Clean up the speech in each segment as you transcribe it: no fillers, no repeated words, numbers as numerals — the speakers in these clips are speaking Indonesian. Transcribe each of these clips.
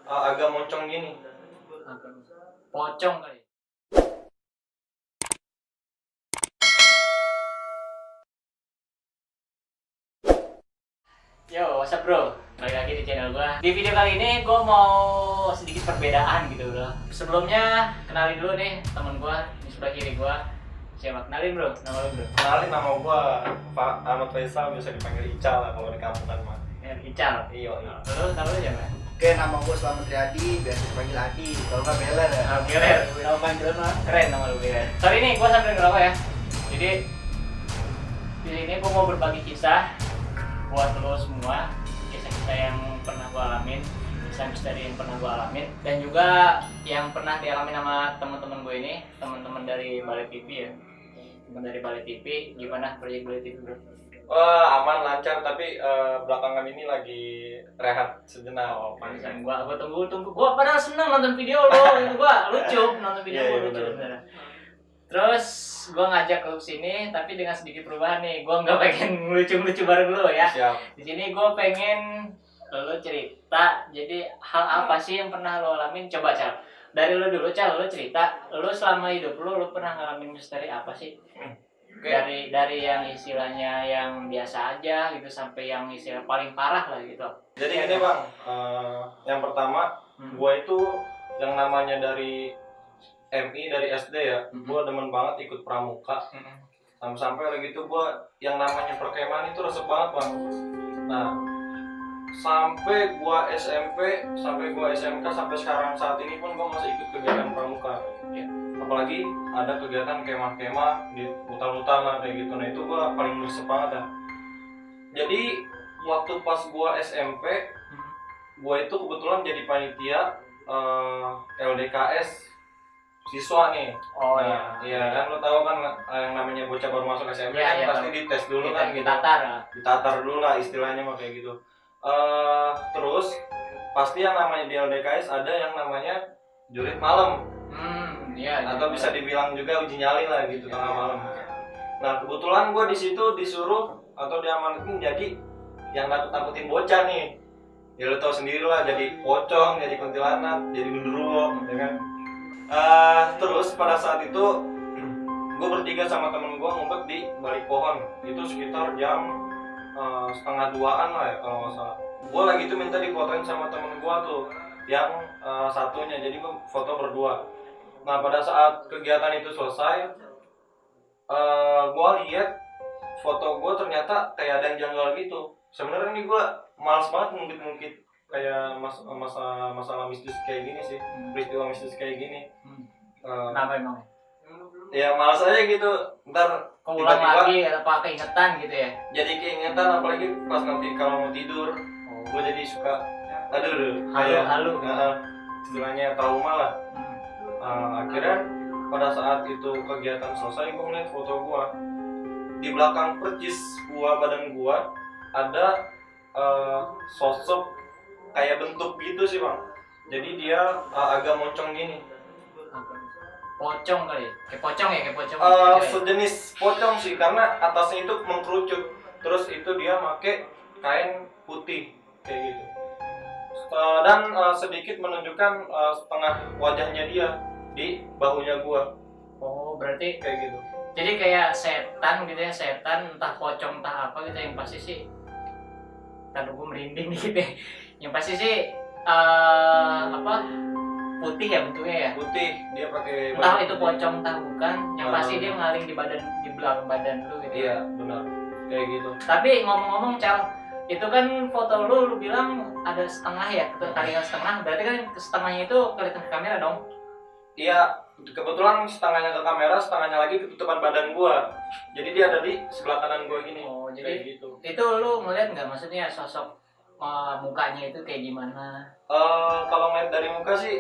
agak moncong gini. Pocong kali. Yo, what's up bro? Balik lagi di channel gua. Di video kali ini gua mau sedikit perbedaan gitu bro. Sebelumnya kenalin dulu nih temen gua di sebelah kiri gua. Siapa? Kenalin bro, nama lu bro. Kenalin, nama gua Pak Ahmad Faisal, bisa dipanggil Ical lah kalau di kampungan mah. Ya, Ical. Iya. Lu nama lu siapa? Oke, nama gue Slamet Riyadi, biasa dipanggil Adi. Kalau nggak Beler ya. Beler. Nama panggilan mah. Keren nama lu Beler. Kali ini gua sambil ngerokok ya. Jadi di sini gua mau berbagi kisah buat lo semua, kisah-kisah yang pernah gue alamin, kisah misteri yang pernah gue alamin, dan juga yang pernah dialami sama teman-teman gue ini, teman-teman dari Balai TV ya, teman dari Balai TV. Gimana proyek Balai TV bro? Wah, aman, lancar, tapi belakangan ini lagi rehat sejenak. Pantesan gua tunggu, gua padahal seneng nonton video lo, gua lucu nonton video Iya, gua lucu bener. sebenarnya. Terus gua ngajak lo sini, tapi dengan sedikit perubahan nih. Gua nggak pengen lucu-lucu bareng lo ya. Siap. Di sini gue pengen lo cerita. Jadi hal apa sih yang pernah lo alamin? Coba Cal. Dari lo dulu Cal, lo cerita. Lo selama hidup lo pernah ngalamin misteri apa sih? Oke. Dari yang istilahnya yang biasa aja gitu sampai yang istilah paling parah lah gitu. Jadi ini bang, yang pertama, gua itu yang namanya dari MI, dari SD ya, gua demen banget ikut pramuka. Sampai lagi itu gua yang namanya perkemahan itu resep banget bang. Nah, sampai gua SMP, sampai gua SMK, sampai sekarang saat ini pun gua masih ikut kegiatan pramuka. Ya. Apalagi ada kegiatan kemah-kemah di hutan-hutan lah kayak gitu. Nah itu gua paling resep banget ya. Jadi waktu pas gua SMP, gua itu kebetulan jadi panitia LDKS siswa nih. Oh Nah, iya. iya kan lo tahu kan yang namanya bocah baru masuk SMP Iya, kan iya, pasti dites dulu kan gitu. Ditatar. Ditatar dulu lah istilahnya mah kayak gitu. Terus pasti yang namanya di LDKS ada yang namanya jurit malam Iya. atau bisa dibilang juga uji nyali lah gitu tengah malam. Nah kebetulan gue di situ disuruh atau diamanatin jadi yang nakut-nakutin bocah nih. Ya lo tau sendiri lah, jadi pocong, jadi kuntilanak, jadi genderuwo, ya kan. Terus pada saat itu gue bertiga sama temen gue ngumpet di balik pohon. Itu sekitar jam setengah 2-an lah ya kalau nggak salah. Gue lagi tuh minta difotoin sama temen gue tuh yang satunya, jadi gue foto berdua. Nah pada saat kegiatan itu selesai, gue lihat foto gue ternyata kayak ada yang janggal gitu. Sebenarnya nih gue males banget ngungkit-ngungkit kayak masalah mistis kayak gini sih, peristiwa mistis kayak gini. Kenapa emang? Ya males aja gitu, ntar Keulang tiba-tiba lagi apa keingetan gitu ya? jadi keingetan, apalagi pas nanti kalau mau tidur gue jadi suka Halu. istilahnya trauma lah. Akhirnya pada saat itu kegiatan selesai, gue ngeliat foto gue di belakang percis badan gue ada sosok kayak bentuk gitu sih bang. Jadi dia agak moncong gini. Pocong kali, kayak pocong ya, kayak pocong. Sejenis pocong sih, karena atasnya itu mengkerucut, terus itu dia pakai kain putih kayak gitu. Dan sedikit menunjukkan setengah wajahnya dia di bahunya gua Oh berarti kayak gitu. jadi kayak setan gitu ya, setan entah pocong entah apa gitu yang pasti sih. Tadi gue merinding gitu ya. Yang pasti sih apa putih ya bentuknya ya. Putih, dia pakai Entah baju itu putih. pocong entah bukan, yang pasti dia ngaling di badan, di belakang badan lu gitu. Iya benar kayak gitu. Tapi ngomong-ngomong Cal, itu kan foto lu bilang ada setengah ya, taringan setengah, berarti kan setengahnya itu kelihatan ke kamera dong. Iya, kebetulan setengahnya ke kamera, setengahnya lagi ketutupan badan gua. Jadi dia ada di sebelah kanan gua gini. Oh, Kayak jadi gitu. itu lu ngeliat nggak, maksudnya sosok mukanya itu kayak gimana? Kalau ngeliat dari muka sih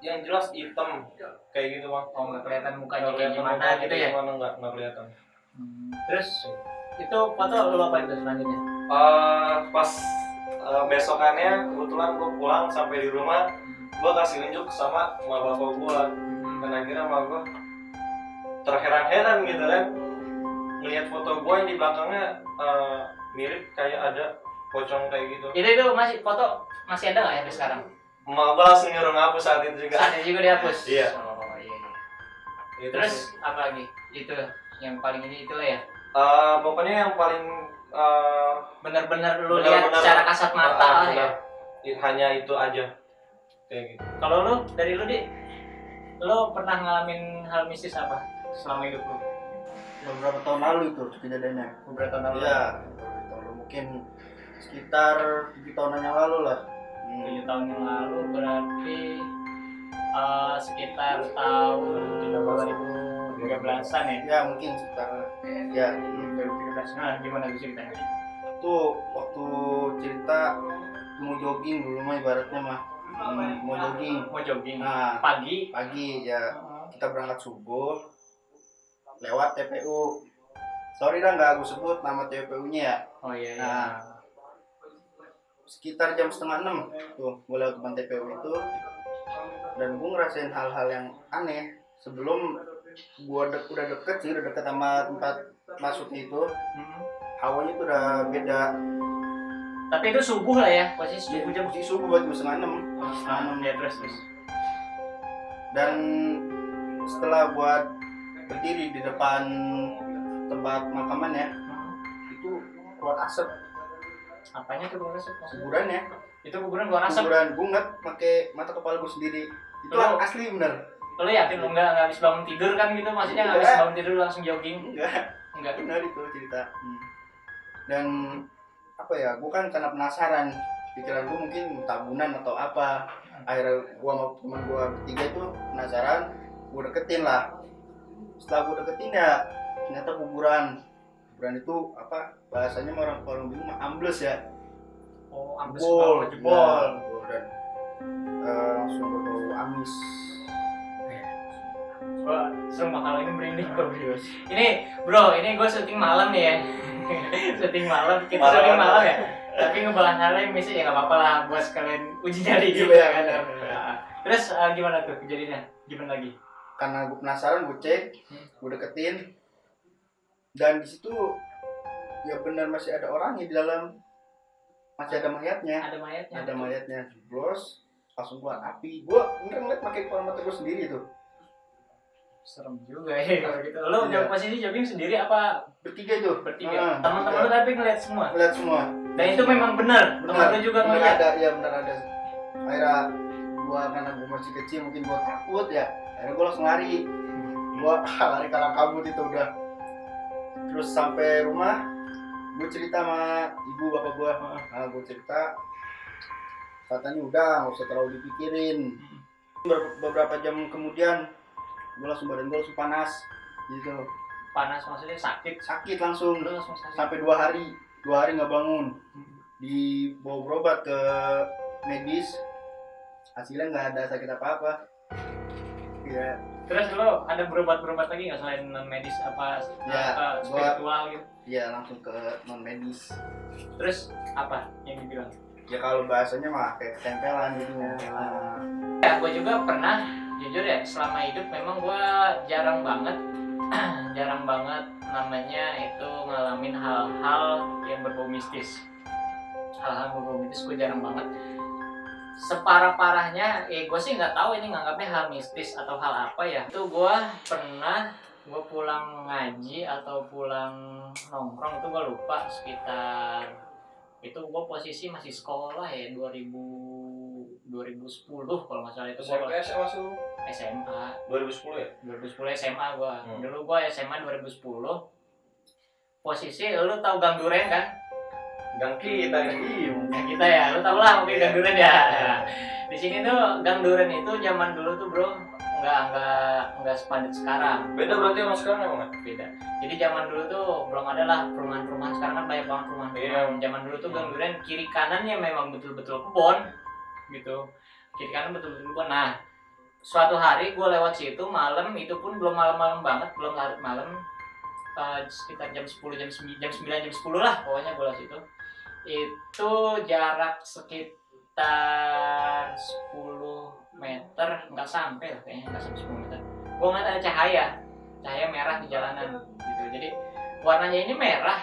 yang jelas hitam kayak gitu bang. Oh nggak kelihatan mukanya Nggak kayak kelihatan gimana mukanya gitu kayak ya? gimana, nggak kelihatan. Terus itu foto lu apa itu selanjutnya? Pas besokannya kebetulan gue pulang sampai di rumah, gue kasih unjuk sama emak bapak gue, dan akhirnya emak gue terheran-heran gitu kan melihat foto gue yang di belakangnya mirip kayak ada pocong kayak gitu. Itu masih foto masih ada nggak ya sampai sekarang? Emak gua langsung nyuruh ngapus saat itu juga. Saatnya juga dihapus. Iya. Oh iya. Itu Terus sih. apa lagi? Itu yang paling ini itulah ya. Pokoknya yang paling Benar-benar lu benar-benar, lihat secara kasat mata lah ya. hanya itu aja kayak gitu. Kalau lu dari lu lu pernah ngalamin hal mistis apa selama hidup lu? Beberapa tahun lalu itu kejadiannya. Beberapa tahun lalu. Iya, beberapa tahun lalu. Mungkin sekitar 7 tahunan yang lalu lah. 7 tahun yang lalu berarti sekitar tahun 2013-an ya. Ya mungkin sekitar ya 2013. Nah, gimana tuh ceritanya? itu waktu cerita mau jogging dulu mah ibaratnya mah. Mau jogging. Mau jogging. Nah, Pagi. pagi ya kita berangkat subuh lewat TPU. Sorry dah nggak aku sebut nama TPU-nya ya. Oh iya. Iya. Nah, sekitar jam 5:30 tuh gue lewat depan TPU itu dan gue ngerasain hal-hal yang aneh sebelum gue udah deket sih, udah deket sama tempat masuknya itu. Hawanya tuh udah beda. Tapi itu subuh lah ya, posisi subuh jam Di subuh buat gue 5:30. ya terus. Dan setelah buat berdiri di depan tempat makaman ya, itu keluar asap. Apanya tuh keluar asap? Kuburannya. Itu kuburan keluar asap. Kuburan gue ngeliat pakai mata kepala gue sendiri. Itu Lo- asli bener. Lo yakin lo nggak habis bangun tidur kan gitu? Maksudnya nggak habis bangun tidur langsung jogging? Enggak. Bener itu cerita. Dan apa ya, gue kan karena penasaran, pikiran gue mungkin tabunan atau apa. Akhirnya gue sama teman gue bertiga itu penasaran, gue deketin lah. Setelah gue deketin ya ternyata kuburan itu apa bahasanya orang bingung mah ambles ya. Oh, ambles Jebol. jebol. Dan langsung berbau amis. Gua sumpah kalau ini merinding gua bro. Ini gue syuting malam nih ya. Syuting malam, kita Malam. syuting malam ya. Tapi ngebahas hal yang misi ya nggak apa-apa lah, buat sekalian uji nyali gitu Iya, kan. benar. Nah, terus gimana tuh kejadiannya? Gimana lagi? Karena gue penasaran, gue cek, gue deketin, dan di situ ya benar masih ada orangnya di dalam, masih ada mayatnya. Ada mayatnya. Mayatnya jeblos, langsung keluar api. Gue ngeliat pakai kepala mata gue sendiri tuh. Serem juga ya kalau gitu. Lo Iya. posisi jogging sendiri apa Bertiga itu. bertiga? Teman-teman lo tapi ngeliat semua. Ngeliat semua. Dan itu memang benar. Teman lo juga benar ngeliat. ada, ya benar ada. Akhirnya karena gue masih kecil mungkin gue takut ya. Akhirnya gue langsung lari. Gue lari kalang kabut itu udah. Terus sampai rumah, gue cerita sama ibu bapak gue. Nah, gue cerita, katanya udah nggak usah terlalu dipikirin. Beberapa jam kemudian, gue langsung badan gue langsung panas, gitu. Panas maksudnya sakit. Sakit langsung. Lo langsung sakit. Sampai 2 hari nggak bangun. Dibawa berobat ke medis, hasilnya nggak ada sakit apa-apa. Ya. Terus lo ada berobat lagi nggak selain non medis apa Ya, spiritual gitu? Ya langsung ke non medis. Terus apa yang dibilang? Ya kalau bahasanya mah kayak ketempelan gitu. Ya, gue juga pernah, jujur ya, selama hidup memang gue jarang banget namanya itu ngalamin hal-hal yang berbau mistis. Hal-hal berbau mistis gue jarang banget. Separah-parahnya, gue sih nggak tahu ini nganggapnya hal mistis atau hal apa ya. Itu gue pernah, gue pulang ngaji atau pulang nongkrong itu gue lupa sekitar itu gue posisi masih sekolah ya 2010 kalau nggak salah itu gue SMA 2010 ya? 2010 SMA gue dulu gue SMA 2010 posisi lu tahu Gang Duren kan? Gang kita ini. Gang kita ya, lu tau lah mungkin Gang Duren ya. Iya. Di sini tuh Gang Duren itu zaman dulu tuh bro nggak sepadat sekarang. Beda berarti sama sekarang emang? Beda. Jadi zaman dulu tuh belum ada lah perumahan-perumahan, sekarang kan banyak banget perumahan. Iya. Zaman dulu tuh Gang Duren kiri kanannya memang betul-betul kebon gitu. Kiri kanan betul-betul kebon. Nah, suatu hari gue lewat situ malam, itu pun belum malam-malam banget, belum larut malam. Sekitar jam 10, jam 9, jam 10 lah pokoknya gue lewat situ. Itu jarak sekitar 10 meter, nggak sampai lah kayaknya, nggak sampai 10 meter. Gue ngeliat ada cahaya merah di jalanan gitu. Jadi warnanya ini merah,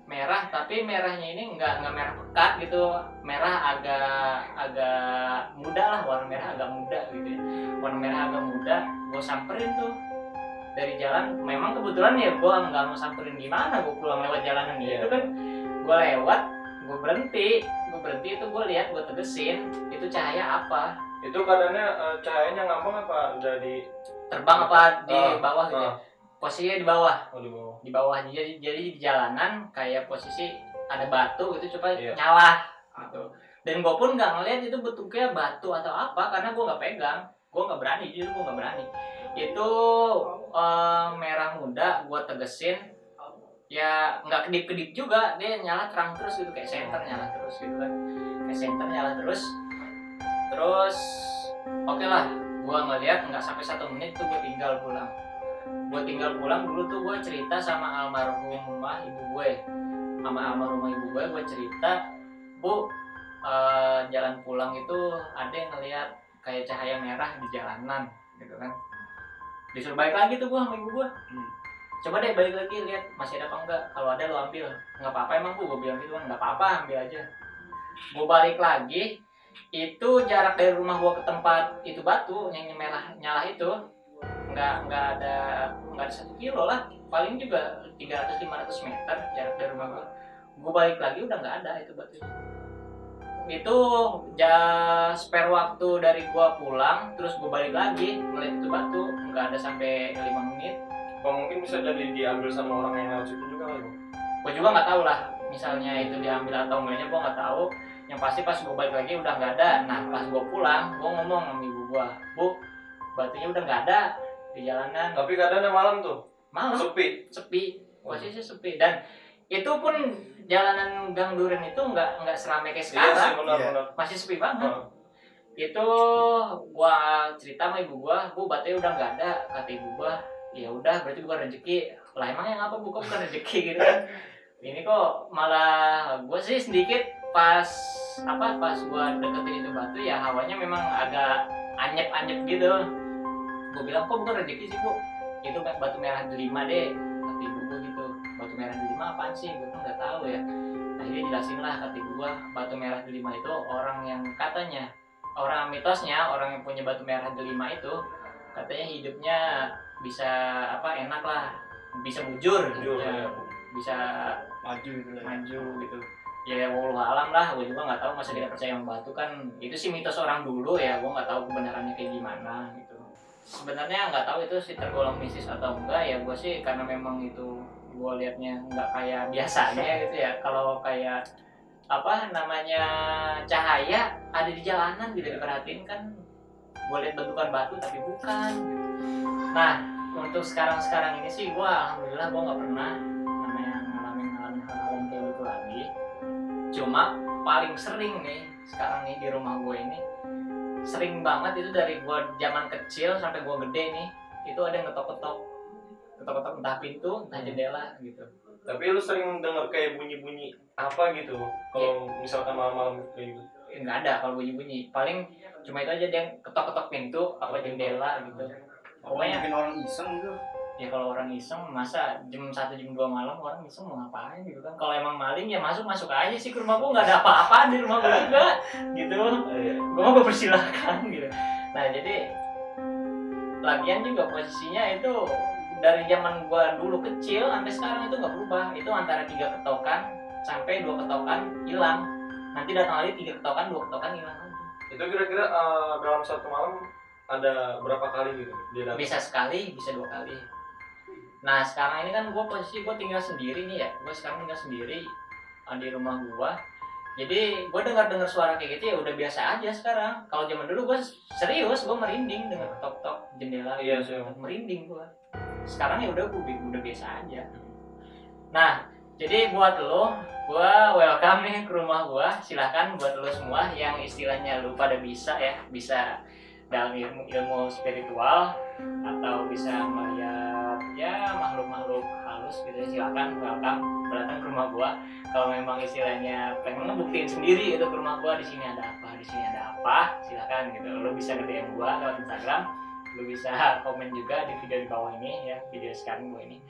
merah, tapi merahnya ini nggak merah pekat gitu, merah agak muda lah, warna merah agak muda gitu ya, warna merah agak muda. Gue samperin tuh dari jalan, memang kebetulan ya gue nggak mau samperin gimana, gue pulang lewat jalanan gitu kan, gue lewat, gue berhenti itu gue lihat, gue tegesin itu cahaya apa, Itu keadaannya cahayanya ngambang apa udah di terbang apa di bawah gitu ya? Posisinya di bawah. Oh, di bawah. Di bawah, jadi di jalanan kayak posisi ada batu gitu, coba Iya. nyala gitu. Dan gue pun nggak ngeliat itu bentuknya batu atau apa, karena gue nggak pegang, gue nggak berani, jujur gue nggak berani. Itu merah muda, gue tegesin, ya nggak kedip-kedip juga, dia nyala terang terus gitu, kayak senter nyala terus gitu kan, kayak senter nyala terus oke lah, gue ngeliat nggak sampai 1 menit tuh gue tinggal pulang dulu tuh. Gue cerita sama almarhumah ibu gue, gue cerita, Bu, jalan pulang itu ada yang ngeliat kayak cahaya merah di jalanan gitu kan. Disuruh balik lagi tuh gue sama ibu gue, coba deh balik lagi lihat masih ada apa enggak, kalau ada lo ambil. Nggak apa-apa emang Bu, gue bilang gitu kan, nggak apa-apa, ambil aja. Gue balik lagi, itu jarak dari rumah gue ke tempat itu batu yang nyala itu nggak ada 1 kilo lah, paling juga 300-500 meter jarak dari rumah gue balik lagi udah nggak ada itu batu. Itu spare waktu dari gue pulang terus gue balik lagi ngeliat itu batu, nggak ada sampai 5 menit. Apa mungkin bisa jadi diambil sama orang yang lewat situ juga lagi? Gue juga nggak tahu lah, misalnya itu diambil atau enggaknya gue nggak tahu. Yang pasti pas gue balik lagi udah nggak ada. Nah pas gue pulang, gue ngomong sama ibu gue, Bu, batunya udah nggak ada di jalanan. Tapi keadaannya malam tuh? Malam, Sepi? posisi sepi. Dan itu pun jalanan Gang Duren itu nggak seramai kayak Iya sekarang. sih, benar. Masih sepi banget. Itu gue cerita sama ibu gue, Bu, batunya udah nggak ada. Kata ibu gue, ya udah berarti bukan rezeki. Lah emang yang apa, Bu, kok bukan rezeki gitu kan? Ini kok malah gue sih sedikit pas gua deketin itu batu ya hawanya memang agak anyep gitu. Gue bilang, kok bukan rezeki sih, Bu, itu batu merah delima deh, kata ibu gue gitu. Batu merah delima apaan sih, gue kan nggak tahu ya. Akhirnya jelasin lah kata ibu gue, batu merah delima itu orang yang katanya, orang mitosnya orang yang punya batu merah delima itu katanya hidupnya bisa enak lah, bisa mujur ya, bisa maju gitu ya, wallahu alam lah. Gue juga nggak tahu, masa kita percaya sama batu kan, itu sih mitos orang dulu ya, gue nggak tahu kebenarannya kayak gimana gitu. Sebenarnya nggak tahu itu sih tergolong mistis atau enggak ya. Gue sih karena memang itu gue liatnya nggak kayak biasanya gitu ya. Kalau kayak cahaya ada di jalanan gitu diperhatiin kan, gue lihat bentukan batu tapi bukan gitu. Nah untuk sekarang ini sih gue alhamdulillah gue nggak pernah ngalamin hal-hal yang kayak gitu lagi. Cuma paling sering nih sekarang nih di rumah gue ini sering banget itu dari gue zaman kecil sampai gue gede nih, itu ada yang ketok-ketok entah pintu entah jendela gitu. Tapi lu sering denger kayak bunyi-bunyi apa gitu kalau misalkan malam-malam kayak gitu? Nggak ada kalau bunyi-bunyi, paling cuma itu aja dia ketok-ketok pintu apa jendela gitu. Pokoknya mungkin orang iseng gitu. Ya kalau orang iseng, masa jam 1 jam 2 malam orang iseng mau ngapain gitu kan. Kalau emang maling ya masuk aja sih ke rumah gue, nggak ada apa-apaan di rumah gue juga gitu. Gue mau persilahkan gitu. Nah jadi lagian juga posisinya itu dari zaman gue dulu kecil sampai sekarang itu nggak berubah. Itu antara 3 ketokan sampai 2 ketokan hilang. Nanti datang lagi 3 ketokan 2 ketokan hilang lagi. Itu kira-kira dalam 1 malam ada berapa kali gitu dia datang? Bisa sekali, bisa 2 kali. Nah sekarang ini kan gue tinggal sendiri nih ya. Gue sekarang tinggal sendiri di rumah gue. Jadi gue dengar suara kayak gitu ya udah biasa aja sekarang. Kalau zaman dulu gue serius, gue merinding dengan ketok-ketok jendela. Iya sih. Merinding gue. Sekarang ya udah biasa aja. Nah jadi buat lo, gue welcome nih ke rumah gue. Silahkan buat lo semua yang istilahnya lo pada bisa dalam ilmu spiritual atau bisa melihat ya makhluk halus gitu, silakan welcome datang ke rumah gua. Kalau memang istilahnya pengen ngebuktiin sendiri itu ke rumah gua, di sini ada apa, silakan gitu. Lu bisa nge-DM gua lewat Instagram, lu bisa komen juga di video di bawah ini ya, video sekarang gua ini.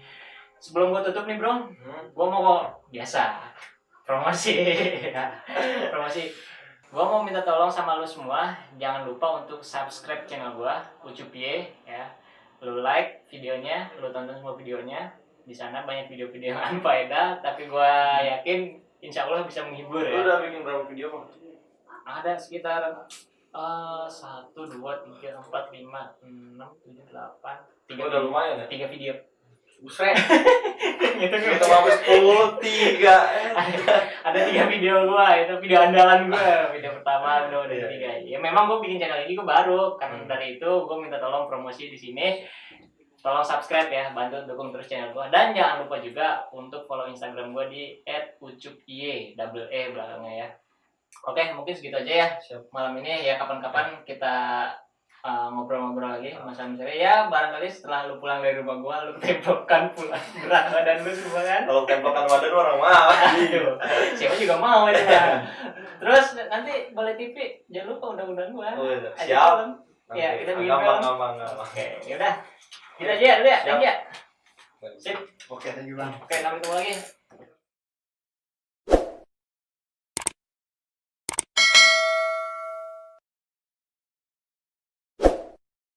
sebelum gue tutup nih bro, gue mau biasa promosi. Promosi. Gue mau minta tolong sama lu semua, jangan lupa untuk subscribe channel gue, Ucup Y ya. Lu like videonya, lu tonton semua videonya. Di sana banyak video-video yang unfaedah, tapi gue yakin insya Allah bisa menghibur Lu ya. udah bikin berapa video bang? Ada sekitar 1, 2, 3, 4, 5, 6, 7, 8 Udah lumayan ya? 3 video. Buset. Gitu Kita mabes 10, 3. Ada 3 video gua, itu video andalan gua. Video pertama udah 3. Ya memang gua bikin channel ini gua baru, karena dari itu gua minta tolong promosi di sini. Tolong subscribe ya, bantu dukung terus channel gua, dan jangan lupa juga untuk follow Instagram gua di @ucupiye double E belakangnya ya. Oke, mungkin segitu aja ya. Malam ini ya, kapan-kapan kita ngobrol-ngobrol lagi masalah ya. Barangkali setelah lu pulang dari rumah gua, lu tempokan pulang berat badan lu semua kan. Kalau tembakan badan orang mau. Aduh, siapa juga mau itu kan. Terus nanti Balai TV jangan lupa undang-undang gua. Oh, iya. Ajak Siap. film. Ya, kita bikin gampang, film. gampang. Oke, yaudah. Kita aja ya, dulu ya. Thank you ya. Sip. Oke, thank you bang. Oke, sampai ketemu lagi.